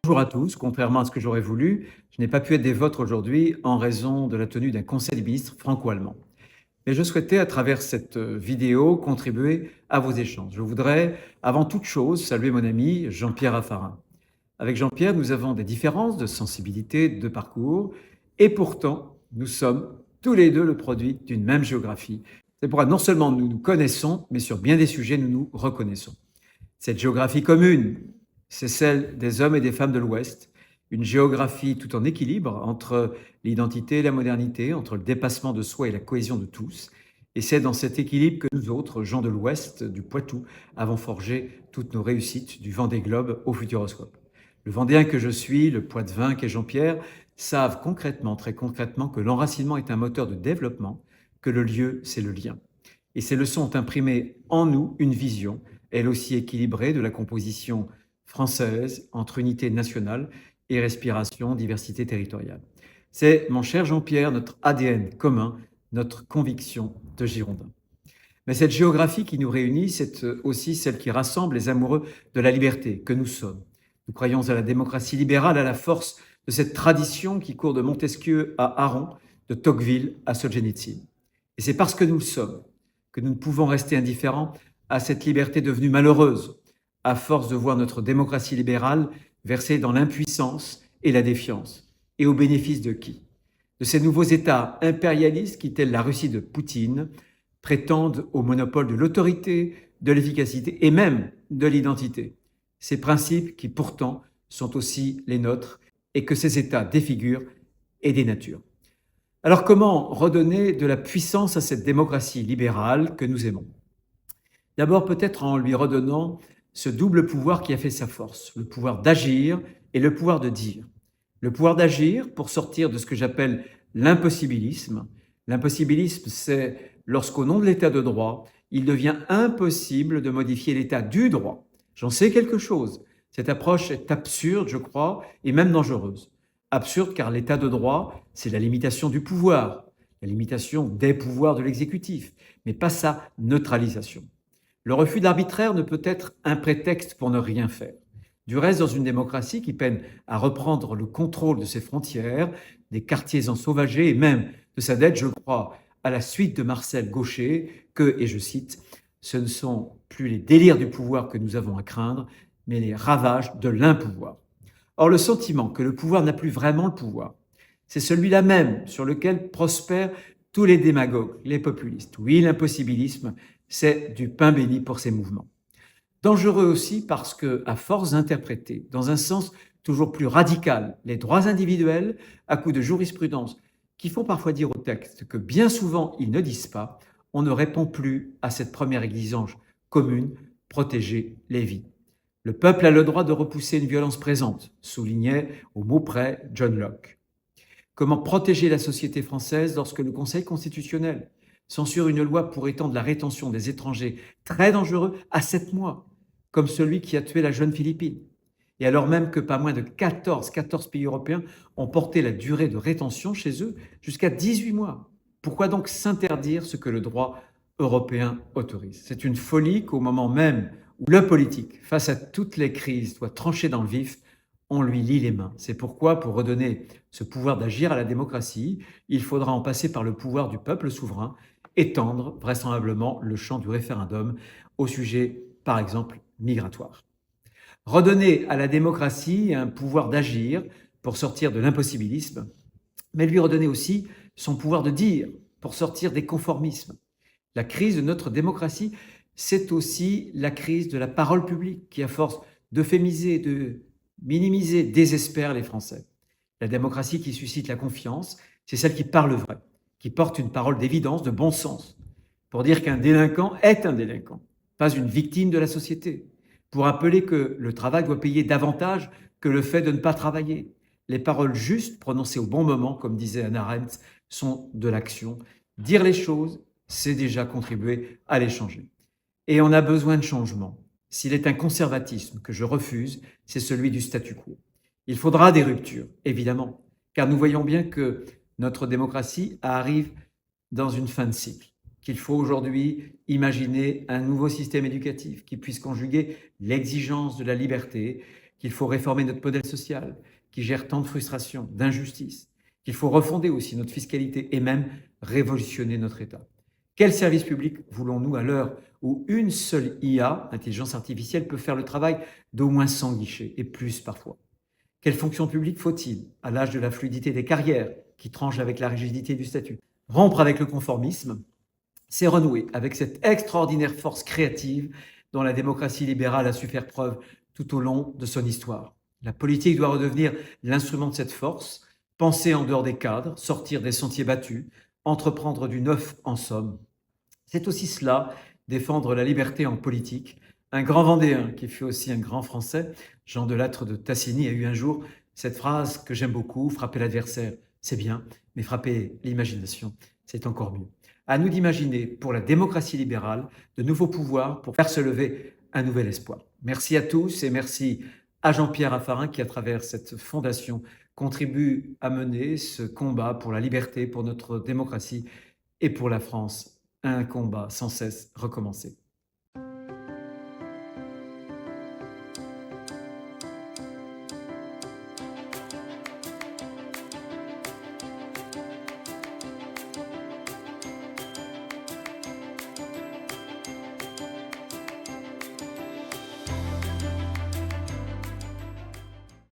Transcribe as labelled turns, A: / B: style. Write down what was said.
A: Bonjour à tous. Contrairement à ce que j'aurais voulu, je n'ai pas pu être des vôtres aujourd'hui en raison de la tenue d'un conseil des ministres franco-allemand. Mais je souhaitais, à travers cette vidéo, contribuer à vos échanges. Je voudrais, avant toute chose, saluer mon ami Jean-Pierre Raffarin. Avec Jean-Pierre, nous avons des différences de sensibilité, de parcours, et pourtant, nous sommes tous les deux le produit d'une même géographie. C'est pourquoi non seulement nous nous connaissons, mais sur bien des sujets, nous nous reconnaissons. Cette géographie commune, c'est celle des hommes et des femmes de l'Ouest, une géographie tout en équilibre entre l'identité et la modernité, entre le dépassement de soi et la cohésion de tous. Et c'est dans cet équilibre que nous autres, gens de l'Ouest, du Poitou, avons forgé toutes nos réussites, du Vendée Globe au Futuroscope. Le Vendéen que je suis, le Poitevin qu'est Jean-Pierre, savent concrètement, très concrètement, que l'enracinement est un moteur de développement, que le lieu, c'est le lien. Et ces leçons ont imprimé en nous une vision, elle aussi équilibrée, de la composition française entre unité nationale et respiration, diversité territoriale. C'est, mon cher Jean-Pierre, notre ADN commun, notre conviction de Girondins. Mais cette géographie qui nous réunit, c'est aussi celle qui rassemble les amoureux de la liberté que nous sommes. Nous croyons à la démocratie libérale, à la force de cette tradition qui court de Montesquieu à Aron, de Tocqueville à Solzhenitsyn. Et c'est parce que nous le sommes que nous ne pouvons rester indifférents à cette liberté devenue malheureuse, à force de voir notre démocratie libérale versée dans l'impuissance et la défiance. Et au bénéfice de qui? De ces nouveaux États impérialistes qui, tels la Russie de Poutine, prétendent au monopole de l'autorité, de l'efficacité et même de l'identité. Ces principes qui pourtant sont aussi les nôtres et que ces États défigurent et dénaturent. Alors comment redonner de la puissance à cette démocratie libérale que nous aimons? D'abord peut-être en lui redonnant ce double pouvoir qui a fait sa force, le pouvoir d'agir et le pouvoir de dire. Le pouvoir d'agir pour sortir de ce que j'appelle l'impossibilisme. L'impossibilisme, c'est lorsqu'au nom de l'état de droit, il devient impossible de modifier l'état du droit. J'en sais quelque chose. Cette approche est absurde, je crois, et même dangereuse. Absurde car l'état de droit, c'est la limitation du pouvoir, la limitation des pouvoirs de l'exécutif, mais pas sa neutralisation. Le refus de l'arbitraire ne peut être un prétexte pour ne rien faire. Du reste, dans une démocratie qui peine à reprendre le contrôle de ses frontières, des quartiers ensauvagés et même de sa dette, je crois, à la suite de Marcel Gauchet, que, et je cite, ce ne sont plus les délires du pouvoir que nous avons à craindre, mais les ravages de l'impouvoir. Or, le sentiment que le pouvoir n'a plus vraiment le pouvoir, c'est celui-là même sur lequel prospèrent tous les démagogues, les populistes. Oui, l'impossibilisme, c'est du pain béni pour ces mouvements. Dangereux aussi parce que, à force d'interpréter dans un sens toujours plus radical les droits individuels à coups de jurisprudence qui font parfois dire au texte que bien souvent ils ne disent pas, on ne répond plus à cette première exigence commune, protéger les vies. Le peuple a le droit de repousser une violence présente, soulignait au mot près John Locke. Comment protéger la société française lorsque le Conseil constitutionnel censure une loi pour étendre la rétention des étrangers très dangereux à 7 mois, comme celui qui a tué la jeune Philippine, et alors même que pas moins de 14 pays européens ont porté la durée de rétention chez eux jusqu'à 18 mois. Pourquoi donc s'interdire ce que le droit européen autorise? C'est une folie qu'au moment même où le politique, face à toutes les crises, doit trancher dans le vif, on lui lie les mains. C'est pourquoi, pour redonner ce pouvoir d'agir à la démocratie, il faudra en passer par le pouvoir du peuple souverain, étendre vraisemblablement le champ du référendum au sujet, par exemple, migratoire. Redonner à la démocratie un pouvoir d'agir pour sortir de l'impossibilisme, mais lui redonner aussi son pouvoir de dire pour sortir des conformismes. La crise de notre démocratie, c'est aussi la crise de la parole publique qui, à force d'euphémiser, de minimiser, désespère les Français. La démocratie qui suscite la confiance, c'est celle qui parle vrai, qui porte une parole d'évidence, de bon sens, pour dire qu'un délinquant est un délinquant, pas une victime de la société, pour rappeler que le travail doit payer davantage que le fait de ne pas travailler. Les paroles justes, prononcées au bon moment, comme disait Hannah Arendt, sont de l'action. Dire les choses, c'est déjà contribuer à les changer. Et on a besoin de changement. S'il est un conservatisme que je refuse, c'est celui du statu quo. Il faudra des ruptures, évidemment, car nous voyons bien que notre démocratie arrive dans une fin de cycle, qu'il faut aujourd'hui imaginer un nouveau système éducatif qui puisse conjuguer l'exigence de la liberté, qu'il faut réformer notre modèle social, qui gère tant de frustrations, d'injustices, qu'il faut refonder aussi notre fiscalité et même révolutionner notre État. Quel service public voulons-nous à l'heure où une seule IA, intelligence artificielle, peut faire le travail d'au moins 100 guichets, et plus parfois? Quelle fonction publique faut-il à l'âge de la fluidité des carrières qui tranche avec la rigidité du statut? Rompre avec le conformisme, c'est renouer avec cette extraordinaire force créative dont la démocratie libérale a su faire preuve tout au long de son histoire. La politique doit redevenir l'instrument de cette force, penser en dehors des cadres, sortir des sentiers battus, entreprendre du neuf en somme. C'est aussi cela, défendre la liberté en politique. Un grand Vendéen, qui fut aussi un grand Français, Jean Delattre de Tassigny, a eu un jour cette phrase que j'aime beaucoup: frapper l'adversaire, c'est bien, mais frapper l'imagination, c'est encore mieux. À nous d'imaginer, pour la démocratie libérale, de nouveaux pouvoirs pour faire se lever un nouvel espoir. Merci à tous et merci à Jean-Pierre Raffarin qui, à travers cette fondation, contribue à mener ce combat pour la liberté, pour notre démocratie et pour la France. Un combat sans cesse recommencé.